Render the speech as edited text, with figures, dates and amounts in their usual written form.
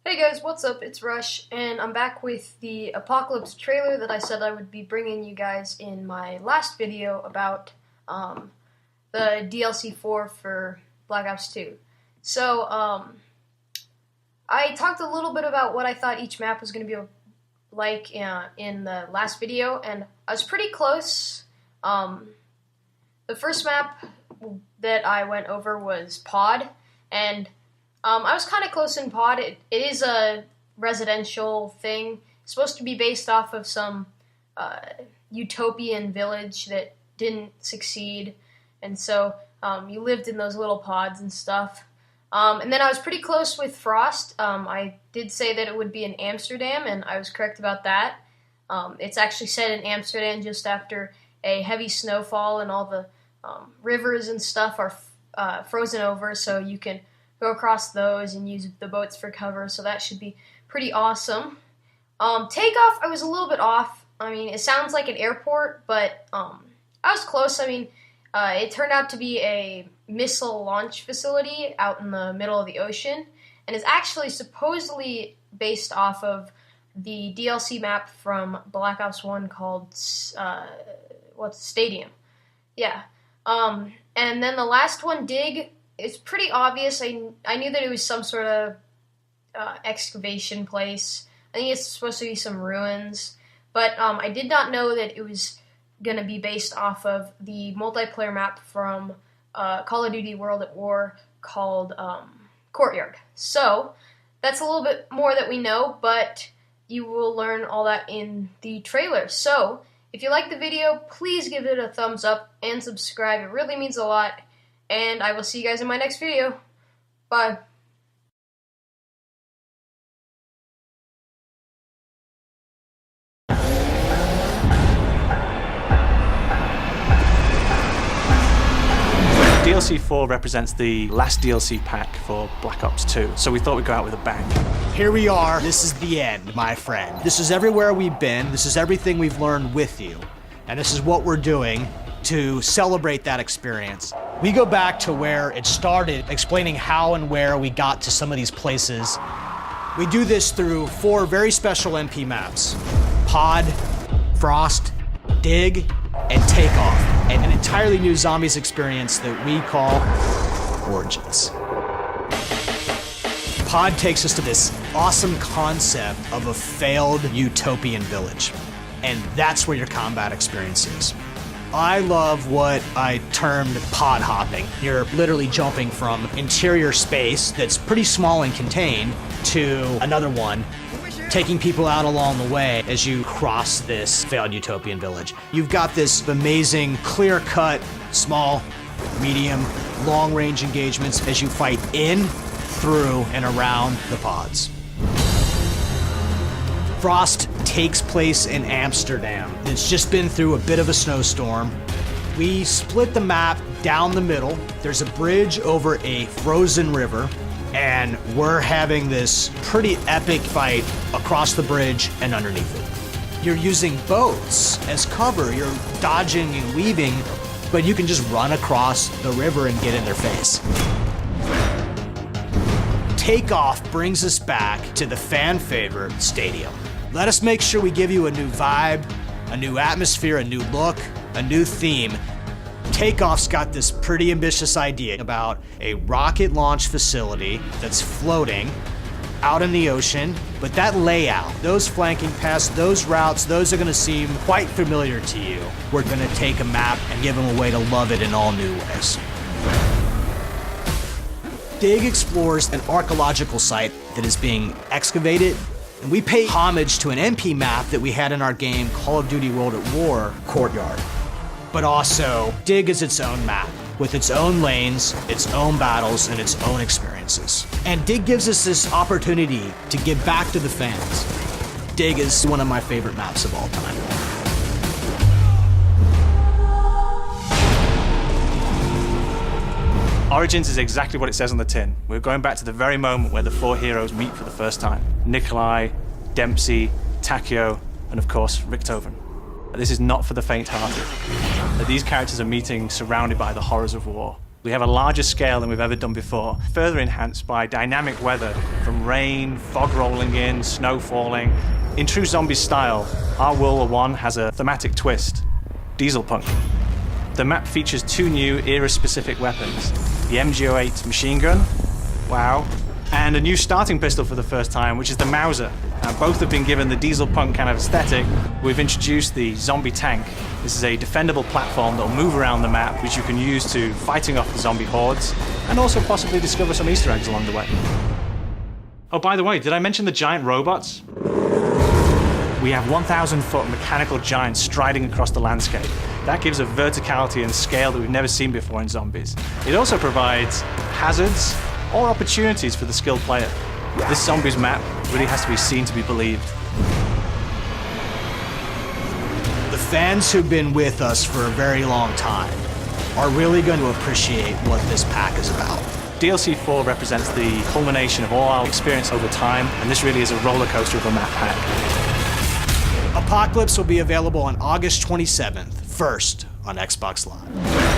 Hey guys, what's up? It's Rush, and I'm back with the Apocalypse trailer that I said I would be bringing you guys in my last video about the DLC 4 for Black Ops 2. So, I talked a little bit about what I thought each map was going to be like in the last video, and I was pretty close. The first map that I went over was Pod, and I was kind of close in Pod. It is a residential thing. It's supposed to be based off of some utopian village that didn't succeed, and so you lived in those little pods and stuff. And then I was pretty close with Frost. I did say that it would be in Amsterdam, and I was correct about that. It's actually set in Amsterdam just after a heavy snowfall, and all the rivers and stuff are frozen over, so you can go across those and use the boats for cover, so that should be pretty awesome. Takeoff, I was a little bit off. I mean, it sounds like an airport, but I was close. I mean, it turned out to be a missile launch facility out in the middle of the ocean, and is actually supposedly based off of the DLC map from Black Ops 1 called, Stadium. Yeah. And then the last one, Dig, it's pretty obvious. I knew that it was some sort of excavation place. I think it's supposed to be some ruins, but I did not know that it was going to be based off of the multiplayer map from Call of Duty World at War called Courtyard. So that's a little bit more that we know, but you will learn all that in the trailer. So if you like the video, please give it a thumbs up and subscribe. It really means a lot. And I will see you guys in my next video. Bye. DLC 4 represents the last DLC pack for Black Ops 2, so we thought we'd go out with a bang. Here we are. This is the end, my friend. This is everywhere we've been. This is everything we've learned with you. And this is what we're doing to celebrate that experience. We go back to where it started, explaining how and where we got to some of these places. We do this through 4 very special MP maps: Pod, Frost, Dig, and Takeoff, and an entirely new zombies experience that we call Origins. Pod takes us to this awesome concept of a failed utopian village, and that's where your combat experience is. I love what I termed pod hopping. You're literally jumping from interior space that's pretty small and contained to another one, taking people out along the way as you cross this failed utopian village. You've got this amazing, clear-cut, small, medium, long-range engagements as you fight in, through, and around the pods. Frost takes place in Amsterdam. It's just been through a bit of a snowstorm. We split the map down the middle. There's a bridge over a frozen river, and we're having this pretty epic fight across the bridge and underneath it. You're using boats as cover. You're dodging and weaving, but you can just run across the river and get in their face. Takeoff brings us back to the fan favorite Stadium. Let us make sure we give you a new vibe, a new atmosphere, a new look, a new theme. Takeoff's got this pretty ambitious idea about a rocket launch facility that's floating out in the ocean, but that layout, those flanking paths, those routes, those are gonna seem quite familiar to you. We're gonna take a map and give them a way to love it in all new ways. Dig explores an archaeological site that is being excavated, and we pay homage to an MP map that we had in our game Call of Duty World at War, Courtyard. But also, Dig is its own map, with its own lanes, its own battles, and its own experiences. And Dig gives us this opportunity to give back to the fans. Dig is one of my favorite maps of all time. Origins is exactly what it says on the tin. We're going back to the very moment where the 4 heroes meet for the first time. Nikolai, Dempsey, Takeo, and of course, Richthofen. This is not for the faint-hearted. These characters are meeting surrounded by the horrors of war. We have a larger scale than we've ever done before, further enhanced by dynamic weather from rain, fog rolling in, snow falling. In true zombie style, our World War I has a thematic twist, diesel punk. The map features 2 new era-specific weapons, the MG08 machine gun, wow, and a new starting pistol for the first time, which is the Mauser. Both have been given the diesel punk kind of aesthetic. We've introduced the zombie tank. This is a defendable platform that will move around the map, which you can use to fighting off the zombie hordes, and also possibly discover some Easter eggs along the way. Oh, by the way, did I mention the giant robots? We have 1,000-foot mechanical giants striding across the landscape. That gives a verticality and scale that we've never seen before in zombies. It also provides hazards or opportunities for the skilled player. This zombies map really has to be seen to be believed. The fans who've been with us for a very long time are really going to appreciate what this pack is about. DLC 4 represents the culmination of all our experience over time, and this really is a roller coaster of a map pack. Apocalypse will be available on August 27th, first on Xbox Live.